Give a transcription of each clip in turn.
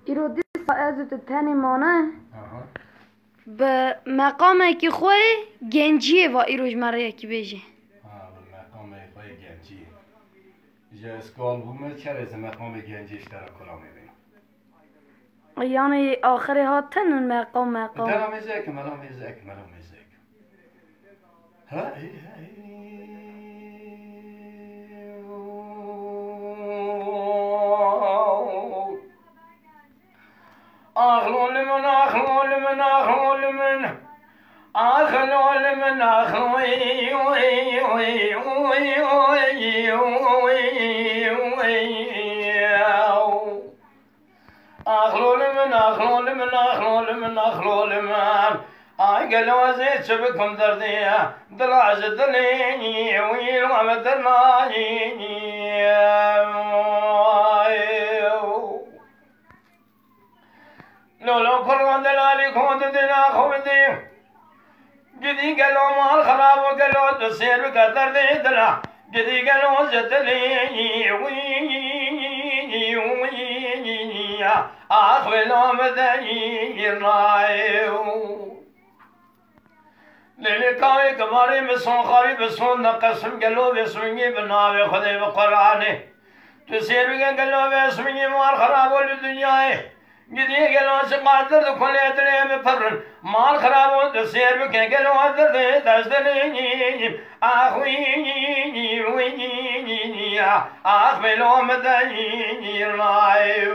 ایرو دیست از تنی مانه به مقام کی خوی گنجیه و ایروج مره کی بیجه به مقام خوی گنجیه جا اسکال بومه چرا از مقام گنجیش در کلا میبینم یعنی آخری هاتن اون مقام دلم ازک ملام ازک أخلول من أخلول من أخلول من أخلول من أخلوي وي وي وي وي وي وي أخلول من أخلول من أخلول من أخلول من أقل وزيت شبكم دردية دلاج دليني ويل ومدرناي لولو فرمان دلالي خود دنا خودي قدي قالوا مال خراب وقالوا تسير بقدر دي دلا قدي قالوا زدلي وي وي أخوة مدني رايو ليلي كاوي كباري بسون خاري بسون نقسم قالوا بسوني بناوي خدي بقراني تسير بقالوا بسوني مال خراب والدنيا قدي قالوا سقادر كل يدري بفرن مال خراب تسير بك قالوا دري تزدني اخوي ويني اخوي لو مدني راي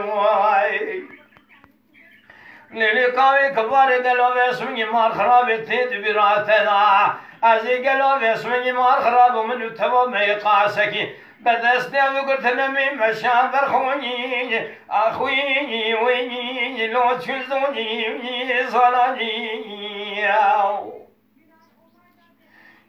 ليلي قاوي كبار قالوا بسمي مال خراب تيد براتنا ازي قالوا بسمي مال خراب ومن تبو ميقاسكي بدستي وقلت لمي مشان برخوني اخوي ويني لو تشزوني صلاني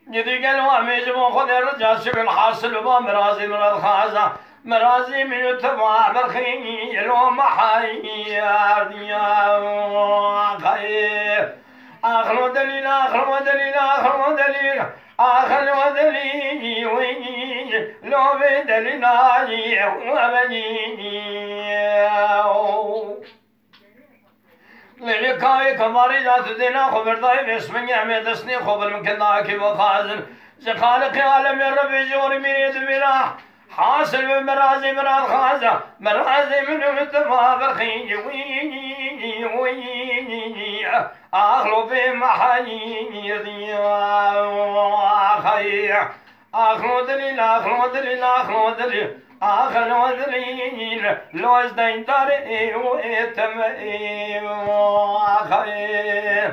جدي قالوا اميجمو خذ الرجال شبه الحاصل وما مرازي من الخازة مرازي من تبع برخيني لو محاير ديا خير اخر دليل اخر دليل اخر دليل آخر ودليل ويني لو بدلناي وبنيني للكاي كماري ذات دينا خبر ضاي باسمي عمي دسني خبر من كناكي وخازن زخالق عالم ربي جوري من يدبرا حاصل بمرازي من الخازة مرازي من متفا برخي ويني ويني أخلو بمحاني خير أخلو دليل أخلو دليل أخلو دليل أخلو دليل لو ازدين داري وإتم خير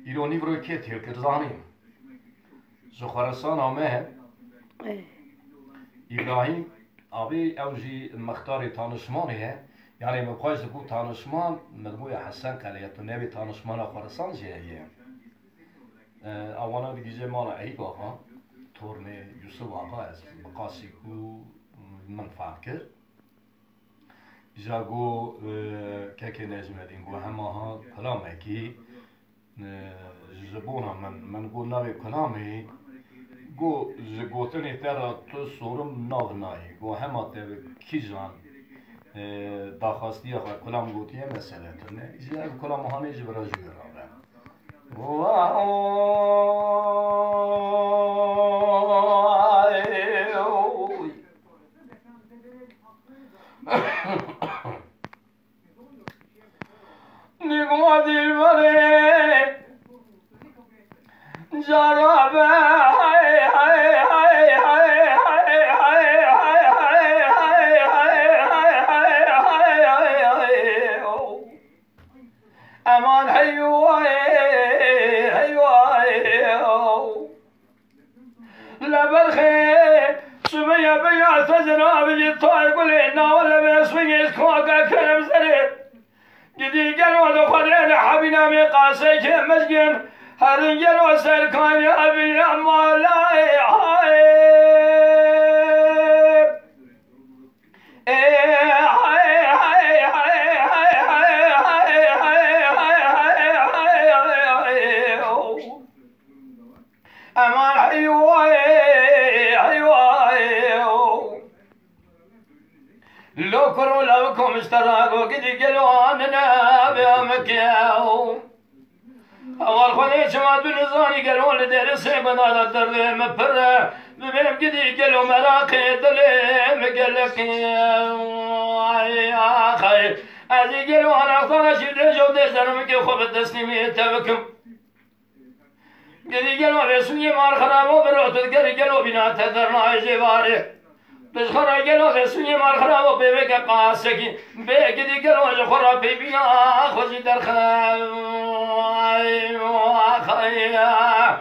ایرانی برای که تیل کرزانیم زخارستان آمه ابراهیم آبی اوجی مختار تانشمانیه یعنی مقایز کو تانشمان مدبوی حسن کلیت و نبی تانشمان خراسان جیه اوانا دیگه مال عیب آقا تورن یوسف آقا از مقاسی کو من فهم کرد جا گو که نجمدین گو همه ها کلامه کی زبونا من گو نوی کلامی گو زگوتنی ترا تو سورم ناو نایی گو همه تر کی جان داخواستی آخر کلام گوتیه مسئله ترنه ایجا کلام هانی جبرا جویرا نگو دل بره جرابه امان حيوي لبرخي سمية بيع سجنا بيجي طايق ولينا ولا بيسوي كوكا كلام زري جدي قالوا دخلنا حبينا مقاسي كم مسجن هرجل وسلكان يا ابي مولاي امان حيوي لو كرو لو كم اشتراكو كدي قالوا أنا بأمكياو أول خلي شما بنزاني قالوا لدير سيبنا على الدرد مبرة ببيم كدي قالوا مراقي دليم قالك يا أخي أزي قالوا أنا أخطانا شدي جودي زرمكي خوب التسليمي تبكم قدي قالوا بسوني مار خرابو بروت قالوا بنا تدرنا جباري بس خرا قالوا بسوني مار خرابو بيبك قاسكي قدي قالوا جخرا بيبنا خوزي درخا خيا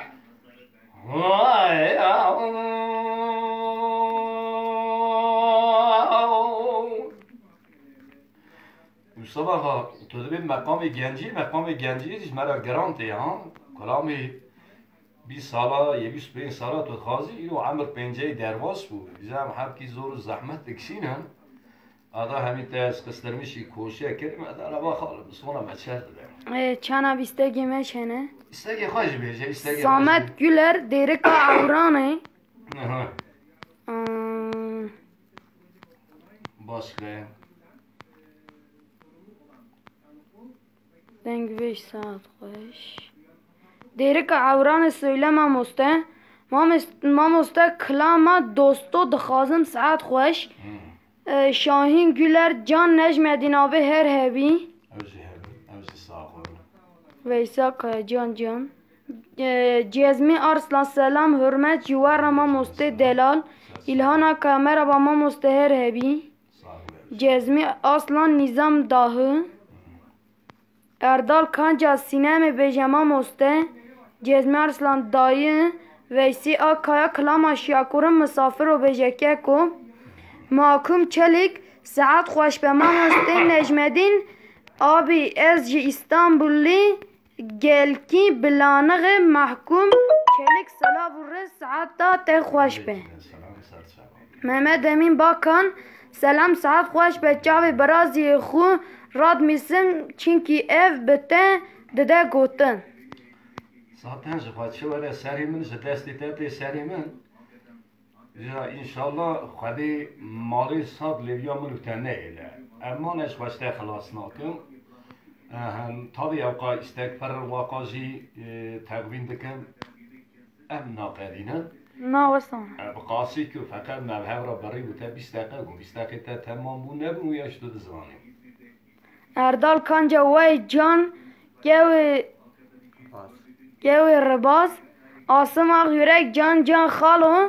مصطفى تدري مقام گنجی مرا گرانته ها کلامی 20 ساله یه 25 ساله تو خازی اینو عمر پنجه درواز بود بیزم هر کی زور و زحمت تکشین هم آدا همین تاز قصدرمیشی کوشیه کریم ادا روا خاله بسونه مچه داره چانا بیستگی میشنه استگی خواهش بیجه استگی سامت گلر دیرکا عورانه باش که دنگ بیش ساعت خوش دیرکا عوران سویله ما مسته کلاما دوستو دخوازم ساعت خوش شاهین گلر جان نجم دینابه هر هبی اوزی ساقون ویساق جان جزمی ارسلان سلام حرمت جوار ما مسته دلال الهانا کامرا با ما مسته هر هبی جزمی اصلان نظام داهو اردال کانجا سینم بجما مسته جزمی ارسلان دایه ویسی آکایا کلاما شیاکورم مسافر و بجکه کو محکوم چلیک ساعت خوش به ما مسته نجمدین آبی از جی استانبولی گلکی بلانغ محکوم چلیک سلا بره ساعت دا ته خوش به محمد امین باکان سلام ساعت خوش به چاوی برازی خو راد میسم چینکی اف بته دده گوتن ساعتن جفات شو ولا سری من جدستی تاتی سری من یا انشالله خودی مالی صد لیبیا منو تنه ایله اما نش باشته خلاص ناکم طبعا اوقا استكبر واقعي تقوين دكم ام ناقدينا ناوستان بقاسي كو فقط مذهب را بري بوتا 20 دقيقه و 20 دقيقه تمام بو نبو ياش دو زماني اردال کانجا وای جان گوی رباز آسم آق یورک جان خالو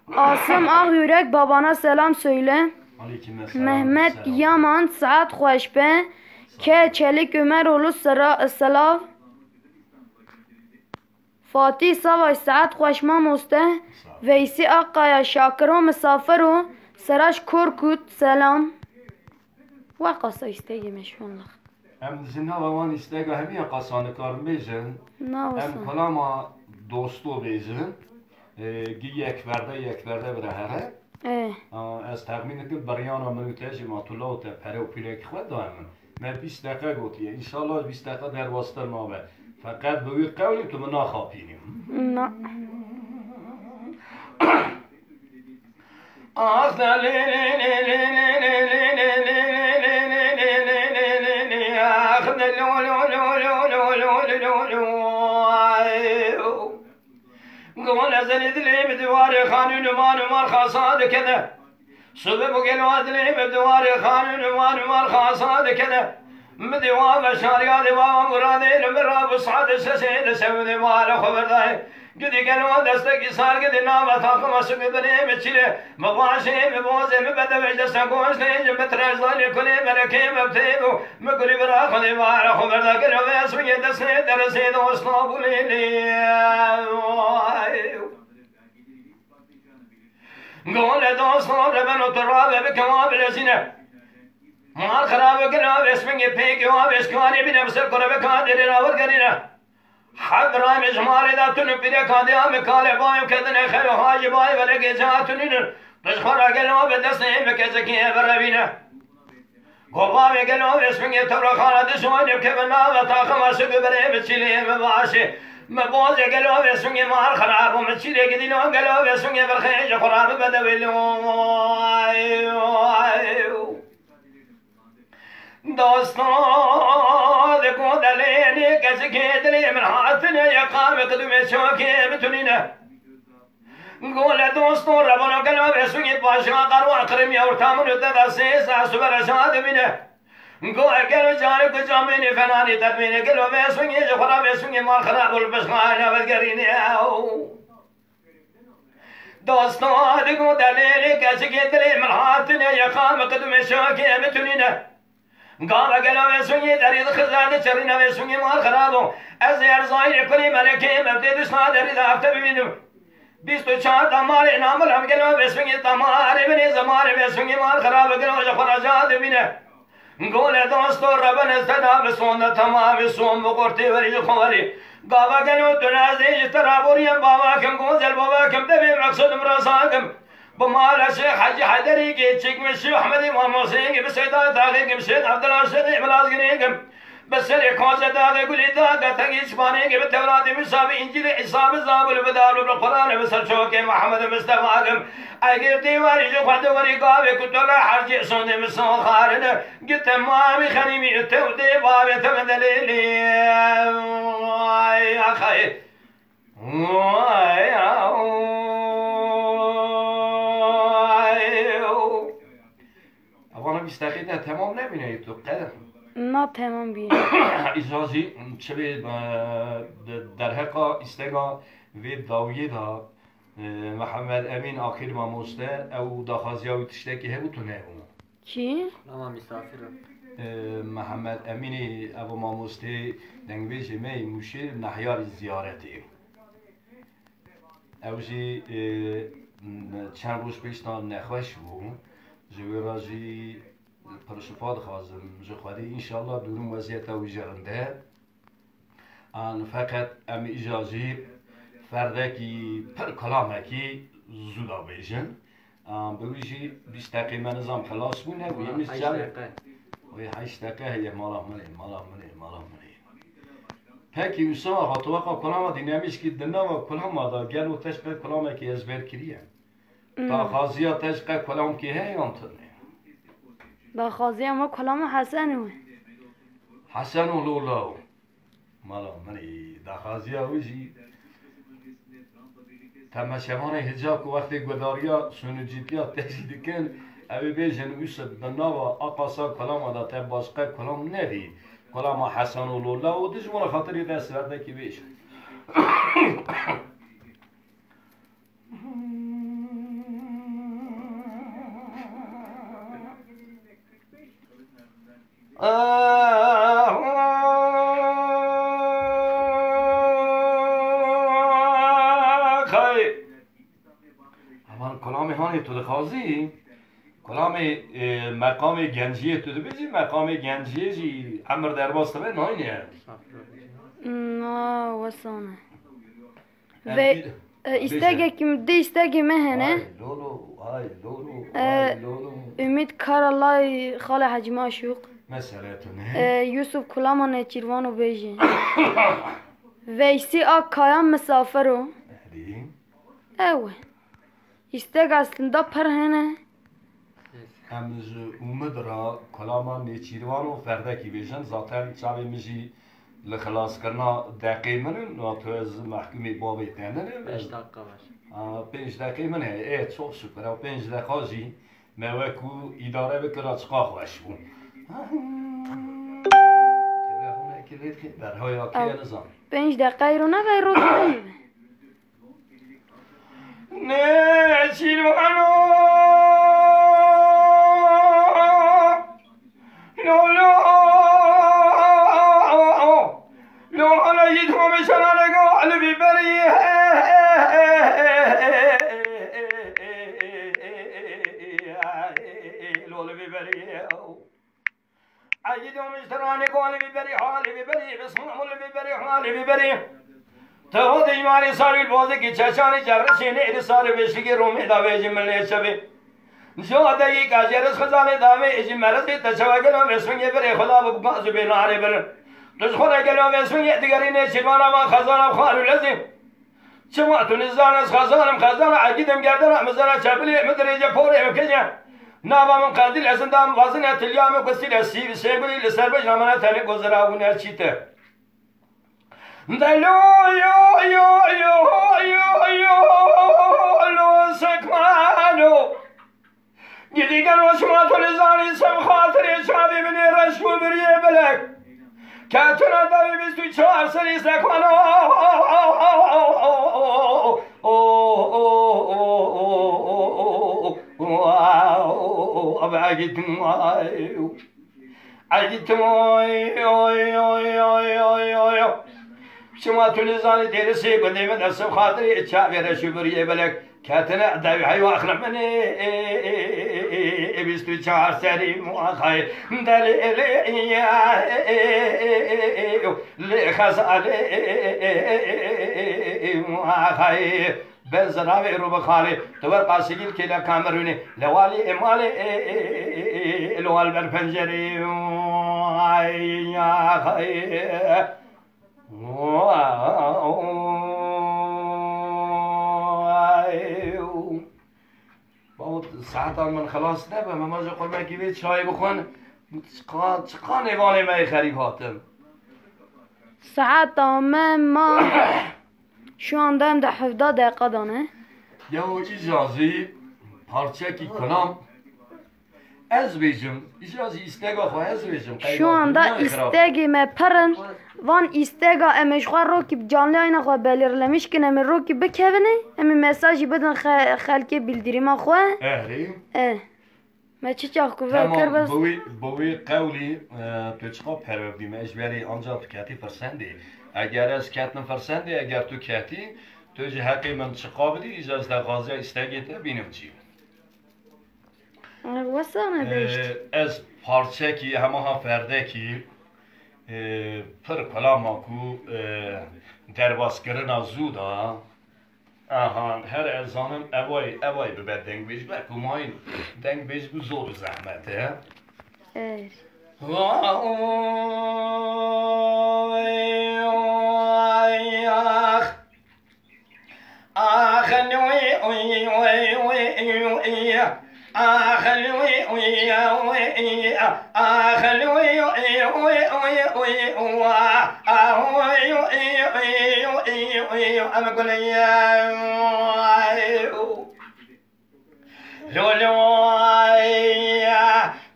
آسم آق یورک بابانا سلام söyle Mehmet Yaman saat خوش به که چلیک عمر اولو سلاف فاتی سواش ساعت خوش ما مسته ویسی آقای شاکر و مسافر و سراش کرکوت سلام وقاسا استگی مشونلخ ام زنها وان استگا همین قاسانه کار بیجن ام کلاما دوستو بیجن گی یک ورده بره هره از تقمین که بریانا منوتاجی ماتولا و پره و پیلک خود دارم من 20 دقیقه گوتیه انشالله 20 دقیقه در واسطه نابه فقط بوی قولی تو منا خاپینیم نه قول ازني دلي بدواري خانون مار خاصاد كذا صبح بقلوا دلي بدواري خانون مار خاصاد كذا مدوا بشاريا دوا مرادي لمرا بصعد سسيد سود مال خبر داي قدي قالوا دستك صار قد نام تاخم اسم بني متشله مباشي مبوزه مبدا وجد سكوس لي مترز ظل كل ملكي مبتيبو مقري برا خدي مال خبر دا قالوا بس وجد سيد رسيد وصناب لي قول دوستو ربنا تراب بكمال الزنا مال خراب قلنا باسمك بيك وابسكاني بنفسك بكادر راور قرينا حب رام جمال دا تنبري كادي ام كال بايم كدن خير حاج باي ولك جاتنين تشخر قلنا بدسني مكزكي بربينا قوام قلنا باسمك ترى خالد سوين كبنا وتاخم اسق بري بتشلي مباشي مبوز قلنا باسمك مال خراب ومتشلي قدينا قلنا باسمك بالخيج خراب بدوي داستان دکو دلینی کسی که دلی من حاتنه یقام قدوم شوکی بتونینه گول دوستون ربانو کلمه بسونی پاشا قروان قرمی اور تامون دستی ساسو برشاد بینه گول کلمه جانی کجا بینی فنانی تدمینه کلمه بسونی جخورا بسونی مال خراب البسخانه بدگرینه داستان دکو دلینی کسی که دلی من حاتنه یقام قدوم شوکی بتونینه قام قلم سوني دريد خزانة شرنا سوني مال خرابو از ارزاي كل ملكي مبدي دشنا دريد افتى بينم بيستو چار تمار نام هم قلم سوني تمار بني زمان سوني مال خراب قلم خرجات بينه قول دوستو ربنا استدا بسون تمام سون بقرتي وري خواري قام قلم تنازي ترابوري بابا كم قوزل بابا كم تبي مقصود مرساكم بمال شيخ حج حدري كي تشيك مشي احمد امام حسين بسيدا تاغي مشيت عبد الله الشيخ بلازغني بس الكوزه دا يقول دا تاغي اسباني بالتوراه مساب انجيل حساب زابل بدال بالقران بس شوكي محمد مصطفى اجر ديواري جو خد وري قاوي كنت لا حرج صون مسون خارد قلت مامي خنيمي تودي بابي تمدليلي يا اخي مستقیل تمام نبینه تو قدر نه تمام بینه اجازی چه در حق استگا و داویه دا محمد امین آخر ما مسته او داخازی های تشتکی هبوتونه کی؟ ما مسافرم محمد امین ابو ما مسته دنگویج می مشیر نحیار زیارتی اوجی چند روز پیشتان نخوش بود جوی راجی پرشفاد خازم جخوری انشالله دورم وضعیت او جرنده آن فقط ام اجازی فردکی پر کلامکی زودا بیشن بویجی 20 دقیقه من نظام خلاص بونه و یه میز جمع و 8 دقیقه هی مالا منی پکی وسا خاطوقا کلام دینامیش کی دنا و کلام دا گل و تشق کلام کی ازبر کریه تا خازیا تشق کلام کی هی انتنه با خازیا ما کلام حسن حسن و لولا مالا منی دا خازیا وجی تماشامان حجاب وقتی گداریا سنجیتیا تجدید کن اوی بیشن ویسد دنا و آقاسا کلام دا تا باشقه کلام ندی کلام حسن و لولا و دشمن خاطری دست ورده کی بیش کلام هانی تو دخوازی کلام مقام گنجیه تو بیزی مقام گنجیه جی امر درباز تبه ناینه نه وسانه و استگه کم دی استگه مهنه امید کار الله خال حج معشوق مسئله یوسف کلاما نچیروانو بیجی ویسی آکایا مسافرو اوه استگه aslında پرهنه امز اومد را کلاما نیچیروانو فردکی بیشن ذاتن چاوی مجی لخلاص کرنا دقیقه منن و تو از محکومی بابی تنن 5 دقیقه باش 5 دقیقه منه çok süper و 5 دقیقه جی موکو اداره بکرا چقا خوش بون تلفن کلیت در های آکی نظام 5 دقیقه رو نه رو نیچیروانو لو على يدهم شرارقو على ببري لو ببري عيدهم شرارقو على ببري حال ببري بسمهم على ببري حال ببري تو دیوانی ساری بازی کی چشانی جبرشینه ای ساری بشکی رومی داوی جمله شبی جو ادایی کاجرس خزانه داوی اجی مرزی تشواگل و مسونگی بر خدا ببقاز بیناره بر دشخوره گل و مسونگی دیگرینه شیروانا ما خزانم خالو لازم چما تو نزان از خزانم عقیدم گردن مزارا چپلی مدرجه پوره مکنه نابا من قادل ازندام وزنه تلیام کسی لسی سیگولی لسر بجامنه تنی گذراونه چیته دلو یو یو یو یو یو لو سکمانو گیدی گلو شما تلزانی سم خاطری شابی بنی رشو بریه بلک کاتونا داری بیستوی چهار سری سکمانو شما تلزانی درسی قدیم دست خاطری چابی رشو بریه بلک کاتنا داوی حیو اخرم منی بیستوی چهار سری مواخای دلی خزالی مواخای بزراوی رو بخالی تور قاسگیل که لکامرونی لوالی امالی لوال بر پنجری بابا ساعت من خلاص نبه ماما جو قرمه که بید چای بخون چقا نوانه مای خریب هاتم ساعت ما şu anda hem de 17 dakikada ne? Ya o icazı parça ki kanam ez bejim icazı istega xo ez bejim şu anda istegi me paran van istega emeşgar ro ki canlı yayına xo belirlemiş ki em ro ki bekevine em mesajı bedin xalke bildirime xo ما چی چاق کو ور بس بوی قولی تو چقا پرودی مجبری آنجا تو کتی فرسندی اگر از کتن فرسندی اگر تو کتی تو جهقی من چقا بدی اجازه غازی استگیته بینم چی واسانه بیشت از پارچه کی همه ها فرده کی پر کلاما کو درواز کردن زودا آهان هر ازانم اوای به دنگ بیش بکو ماین دنگ بیش بو زور زحمته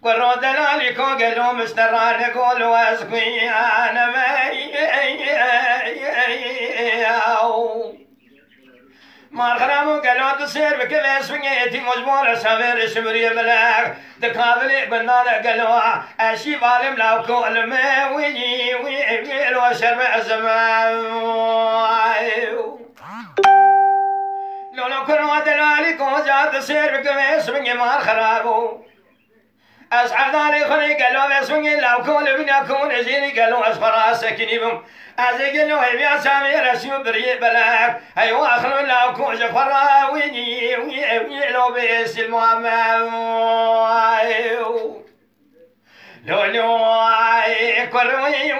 قرر دلالي كوغلو مستران قولو اسقي انا مارخرامو قالو تصير بكل اسفنيتي مجبور اسافر شمري بلاك دكابلي بنانا قالو اشي بالم لو كل ما ويجي ويلو شرب الزمان لو كرو دلالي كوجا تصير بكل اسفني مارخرامو أصحاب داري خلي قالوا بسوني لو كل بنا كون زيني قالوا أصفر سكنيبهم أزي قالوا هي بيا سامي رسيو بري بلاك أيوا أخلو لو كون جفر ويني لو بيس المعمل لو كروي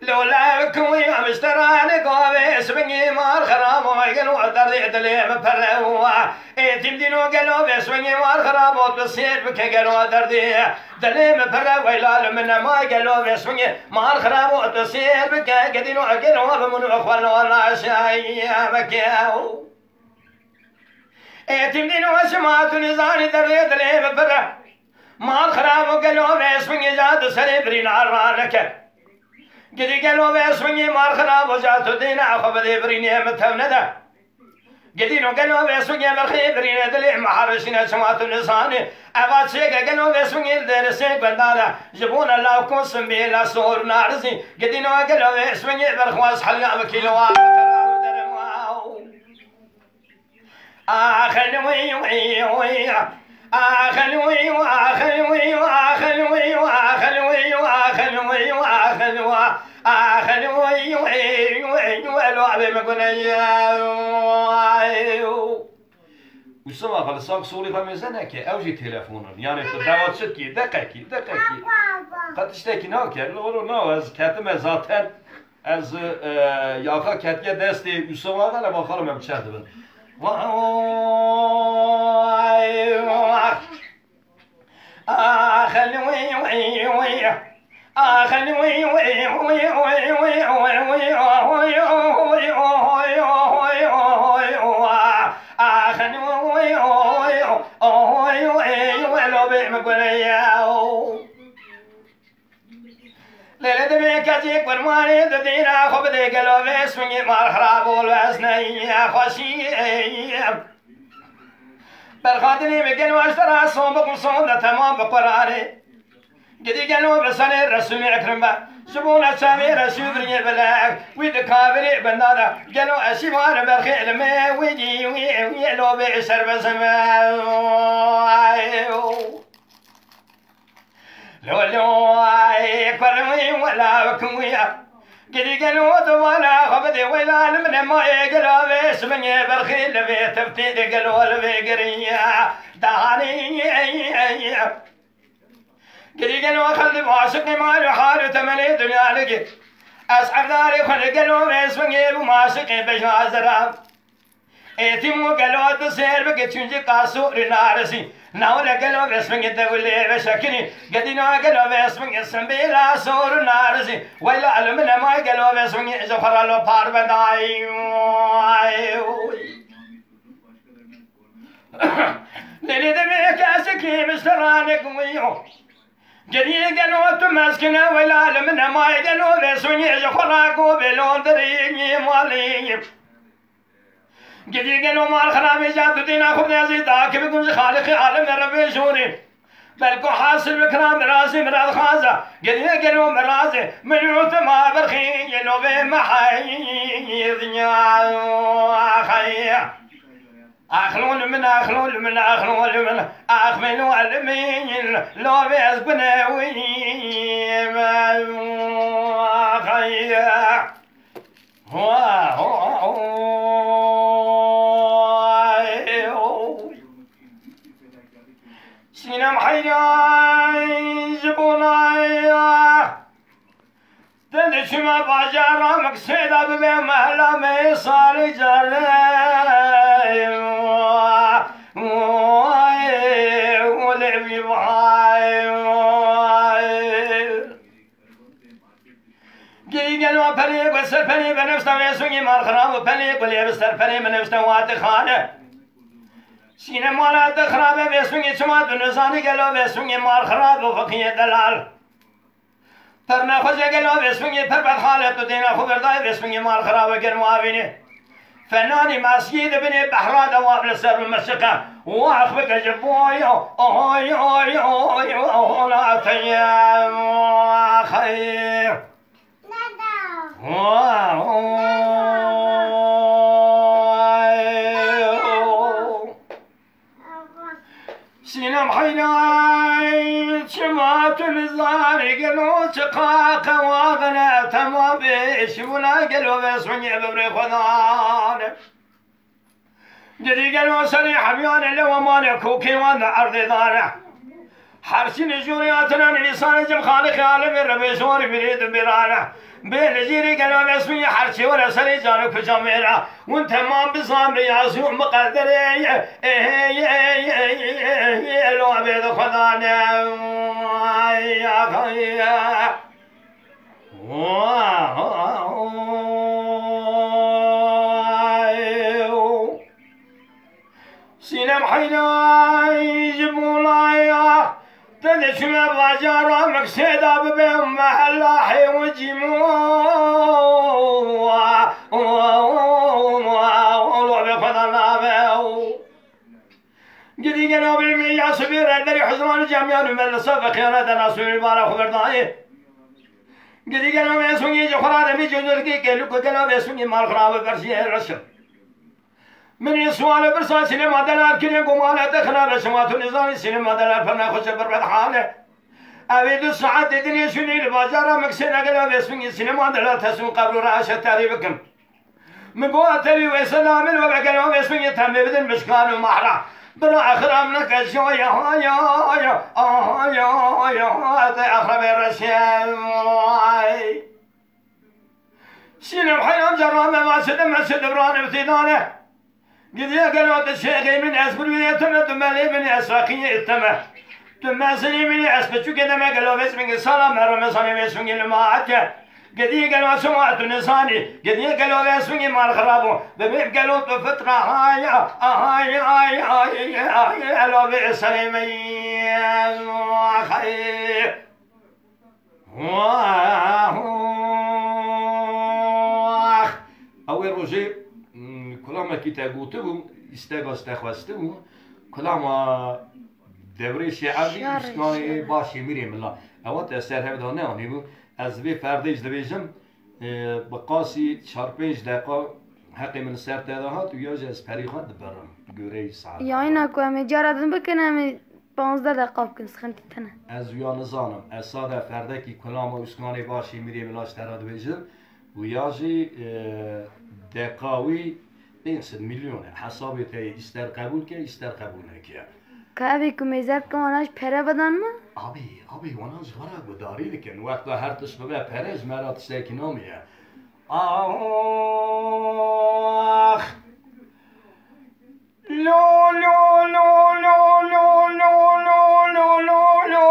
لولا كوي مستران قوي سبني مار خراب وقالوا دري دليم فروا تمدينو قالوا بسبني مار خراب وتصير بك قالوا دردي دليم فروا ويلا من ما قالوا بسبني مار خراب وتصير بك قدينو قالوا بمن اخوان ولا شيء مكاو تمدينو سمعت نزار دري دليم فروا مار خراب وقالوا بسبني جاد سربرين عرانك قدي قالوا باسمي مار خراب وجات الدين خبدي بريني متوندا قدي قالوا باسمي بالخبرين دلي محرشين سمات النسان ابات سيق قالوا باسمي درسي بندانا جبون الله كوسم بلا صور نارزي قدي قالوا باسمي بالخواص حلقه بكيلو اخلوي وي وي اخلوي واخلوي واخلوي واخلوي واخلوي واخلوي اخلوي ولو عبي ما قلنا وسما فلساق صوري فمزنه كي اوجي تليفون يعني تداوت شتكي دقيقي قد تشتكي ناكي لو نو از كاتم ذاتن از ياخا كاتيه دستي وسما انا ما خرم مشهد آخن وي وي وي وي وي وي آخن وي وي لو بمقول ياو ليلة دميك جيك ورماني ددينا خب دي قلو بسمي مال خراب والوسني خوشي بالخاطني مكن واشترى صوم بكم صوم تمام بقراري قدي قالوا بسنة الرسول أكرم با شبونا سامي رسول بري بلاك ويد كابري بندادا قالوا أشيبان بالخيل ما ويجي ويلو بشر بسما لولو كرمي ولا بكويا قدي قالوا دوانا خبدي ويلا من ما يقلوا بسمني بالخيل بتفتيد قالوا البقرية دهاني قدي قالوا خلي باشقني ما يحال تمني دنيا لقي أسعد داري خلي قالوا بسمني بماشقي بجازرة ايتمو قالوا تسير بقي تنجي قاسو رنارسي ناولا قالوا بسمني دولي بشكني قدينا قالوا بسمني سنبيلا سور نارسي ويلا علمنا ما قالوا بسمني زخرا لو بار بداي ليلي دميك أسكي مسترانك ويو قدي قالوا تمسكنا ويلا علمنا ما قالوا بسمني زخرا قوبلون دريني مالي قدي قالوا مال خرابي جاتو دينا خب نازي داك بكم خالق عالم ربي شوري بلكو حاصل بكرام راسي مراد خازة قدي قالوا مرازي من يوت ما برخي يلو بمحي دنيا خير أخلون من أخلون من أخلون من أخمل والمين لو بيز بناوي ما خير سينم حياي زبونايا تدشما باجارا مكسيدا ببي مهلا ميصاري جالي ولعبي بحاي قالوا بني بسر بني بنفسه ويسوني مال خراب بني بلي بسر بني بنفسه وات خانه سينا مالا تخراب ويسوني شما دنزاني قالوا ويسوني مال خراب وفقيه دلال ترنا خوش قالوا ويسوني بربد خالت ودينا خبرداي ويسوني مال خراب وقرموابيني فناني مسجد بني بحرا دواب لسر المشقة واخبك جبوي اوي اوي اوي اوي لا تيا خير سينم حيناي شمات الزاري قالوا شقاق واغنى تمام بيش ولا قالوا بسوني ببري خضان جدي قالوا سريح بيان لو مانع كوكي وانا ارض دارع حرسين جورياتنا لسان جم خالق عالم ربي شوري بريد برانا بين جيري قالوا بسمي حرسي ولا سري جانك جميرا وانت ما بصامري ياسو مقدر لو عبيد خدانا يا خيا سينم حينا يجيبونا تدشنا باجارا مكسيدا ببهم محلا حي وجيمو ولو بفضلنا بهو قدي قالوا بالمية سبير الدري حزران الجامعان من الصفق خيانة ناسو البارا خبردائي قدي قالوا بيسوني جخرا دمي جنركي قالوا بيسوني مال خراب برسيه الرشد من يسوال برسا سينما دلال كني قمالة تخنا بسمات النظام سينما دلال فنا خش بربد حاله أبيد الساعات الدنيا شني البازار مكسنا قالوا بيسوني سينما دلال تسون قبل رأس تاريخكم من بوا تري وسلام وبقالوا بيسوني تم بدن مشكان ومحرا برا آخر منك شوية هايا هايا هايا هايا آخر بالرشيم سينما حيام جرام ما سد بران ابتدانه قد قالوا الشيخ من أسبوع يتم تملي من أسواقية التمه تو مسئله منی اسب چو که نمه گلوبس میگه سلام رمضان ویسونگی لماعت قديه قالوا سمعت نساني قديه قالوا اسمي مال خرابو ببيب قالوا بفترة هاي هاي هاي هاي هاي قالوا بسليمي خير اول روزي كلام كي تقولتو استخوستو كلام دوره شعبی اسکانی باشی میریم الله اوقات استر هم دانه آنی بود از وی فردیش دویجم بقاسی 4-5 دقیقه حقی من سر تداهات و یاج از پریخان دبرم گوره ساعت یا اینا که همی جاردن بکنم 15 دقیقه بکن سخنتی تنه از ویا نزانم از ساده فرده کی کلام و اسکانی باشی میریم الله استر دویجم و یاجی دقاوی 500 میلیونه حسابی تا استر قبول که استر قبول نکه که ابی که میزد که آنش پره بدن ما؟ آبی واناش غرق و داری لکن وقت هر تشبه به پرش مرات سیکی نامیه آخ لو لو لو لو لو لو لو لو لو لو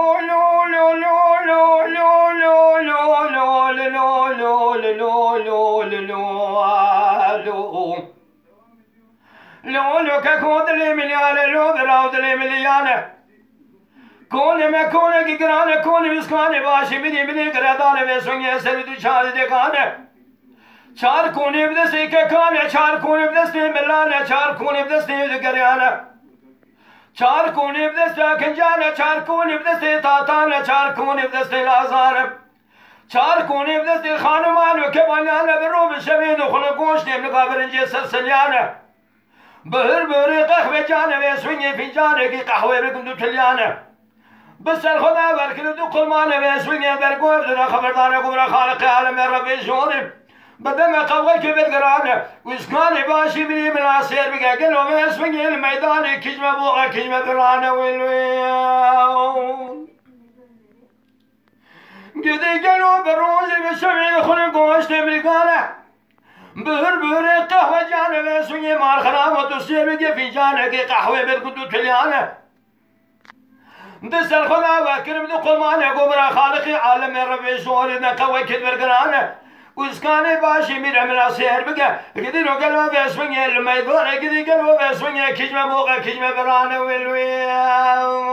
لو لو ككود لي مليانة لو براود لي مليانة كوني ما كوني كجرانة كوني بسكانة باشي بدي كردانة بسوني سردو شاد دكانة چار كوني بدسي ككانة چار كوني بدسي ملانة چار كوني بدسي دكريانة چار كوني بدسي كنجانة چار كوني بدسي تاتانة چار كوني بدسي لازانة چار كوني بدسي خانمان وكبانانة بروب الشبيد وخلقوش نيم نقابرنجي سلسليانة بهر بهر قهوة جانة ويسويني فنجانة كي قهوة بكم تليانة بس الخدا بركن دو قلمانة ويسويني برقوة بدنا خبردانة قبرا خالق عالم ربي شوني بدم قوة كبت قرانة وإسكاني باشي بني من عصير بقى قلوا ويسويني الميدان كجمة بوغة كجمة برانة ويلوين قدي قلوا بروزي بشوي خلقوش تبرقانة بهر بهر قهوة جانة ويسويني مال خراب وتسير بقى في جانة كي قهوة برقدو تليانة دس الخلا وكرم دو قلمانة قبرا خالقي عالم ربي شوري نقوة كدبر قرانة وإسكاني باشي مير عمل سير بقى قدي لو قلوا بيسويني الميدان قدي قلوا بيسويني كجمة بوغة كجمة برانة والويل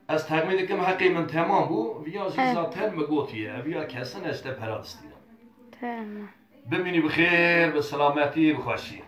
از تقمید کم حقی من تمام بو ویا زیزاتر مگوتیه ویا کسن اشته پرادستینا تمام ببینی بخیر به سلامتی بخوشی